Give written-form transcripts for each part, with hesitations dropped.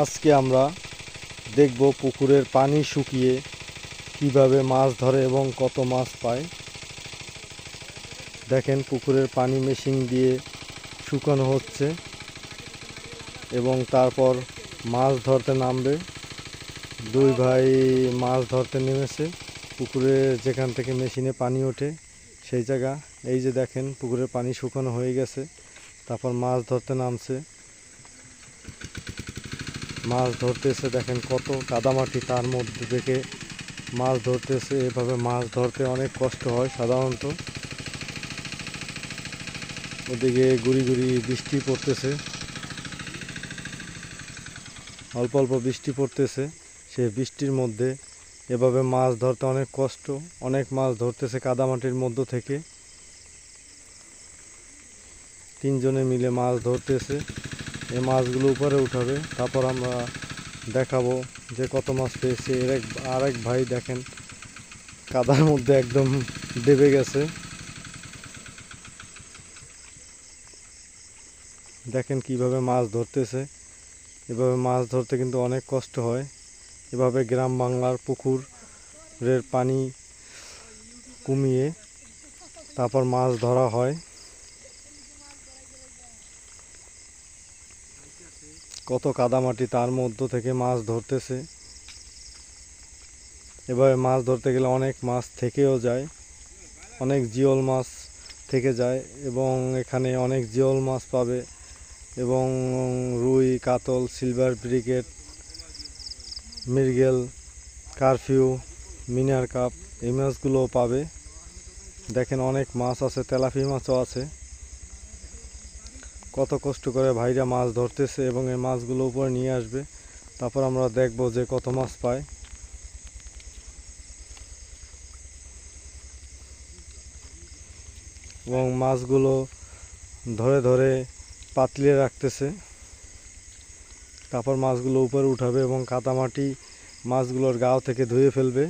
আজকে আমরা দেখব পুকুরের পানি শুকিয়ে কিভাবে মাছ ধরে এবং কত মাছ পায়। দেখেন পুকুরের পানি মেশিন দিয়ে শুকানো হচ্ছে এবং তারপর মাছ ধরতে নামবে। দুই ভাই মাছ ধরতে নেমেছে পুকুরে, যেখান থেকে মেশিনে পানি ওঠে সেই জায়গা। এই যে দেখেন পুকুরের পানি শুকানো হয়ে গেছে, তারপর মাছ ধরতে নামছে। মাছ ধরতেছে, দেখেন কত কাদামাটি, তার মধ্যে থেকে মাছ ধরতেছে। এভাবে মাছ ধরতে অনেক কষ্ট হয় সাধারণত। ওদিকে গুড়ি গুড়ি বৃষ্টি পড়তেছে, অল্প অল্প বৃষ্টি পড়তেছে। সেই বৃষ্টির মধ্যে এভাবে মাছ ধরতে অনেক কষ্ট। অনেক মাছ ধরতেছে কাদামাটির মধ্য থেকে। তিনজনে মিলে মাছ ধরতেছে। এই মাছগুলো উপরে উঠাবে, তারপর আমরা দেখাবো যে কত মাছ পেয়েছে। আরেক ভাই দেখেন কাদার মধ্যে একদম ডেবে গেছে। দেখেন কিভাবে মাছ ধরতেছে। এভাবে মাছ ধরতে কিন্তু অনেক কষ্ট হয়। এভাবে গ্রাম বাংলার পুকুরের পানি কমিয়ে তারপর মাছ ধরা হয়। কত কাদামাটি, তার মধ্য থেকে মাছ ধরতেছে। এভাবে মাছ ধরতে গেলে অনেক মাছ থেকেও যায়, অনেক জিওল মাছ থেকে যায় এবং এখানে অনেক জিওল মাছ পাবে এবং রুই, কাতল, সিলভার ব্রিগেড, মৃগেল, কারফিউ, মিনার কাপ, এই মাছগুলোও পাবে। দেখেন অনেক মাছ আছে, তেলাপি মাছও আছে। কত কষ্ট করে ভাইরা মাছ ধরতেছে এবং এই মাছগুলো উপরে নিয়ে আসবে, তারপর আমরা দেখব যে কত মাছ পায়। এবং মাছগুলো ধরে ধরে পাতলিয়ে রাখতেছে, তারপর মাছগুলো উপরে উঠাবে এবং কাদামাটি মাছগুলোর গাও থেকে ধুয়ে ফেলবে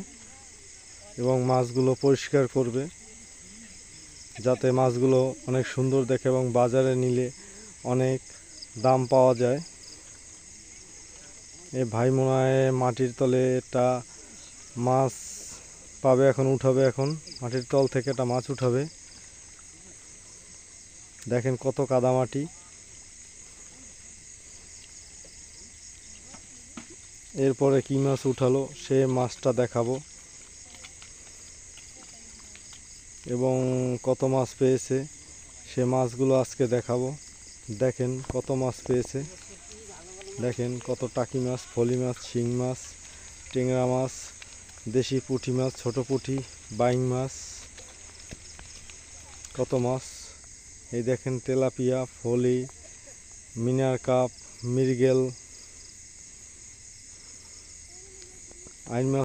এবং মাছগুলো পরিষ্কার করবে, যাতে মাছগুলো অনেক সুন্দর দেখে এবং বাজারে নিলে অনেক দাম পাওয়া যায়। এই ভাই মনে হয় মাটির তলে একটা মাছ পাবে, এখন উঠাবে। এখন মাটির তল থেকে একটা মাছ উঠাবে। দেখেন কত কাদামাটি। এরপরে কি মাছ উঠালো সে মাছটা দেখাবো এবং কত মাছ পেয়েছে সে মাছগুলো আজকে দেখাবো। দেখেন কত মাছ পেয়েছে, দেখেন কত টাকি মাছ, ফলি মাছ, শিং মাছ, টেংরা মাছ, দেশি পুঁটি মাছ, ছোট পুঁটি, বাইং মাছ, কত মাছ। এই দেখেন তেলাপিয়া, ফলি, মিনার কাপ, মৃগেল, আইন মাছ।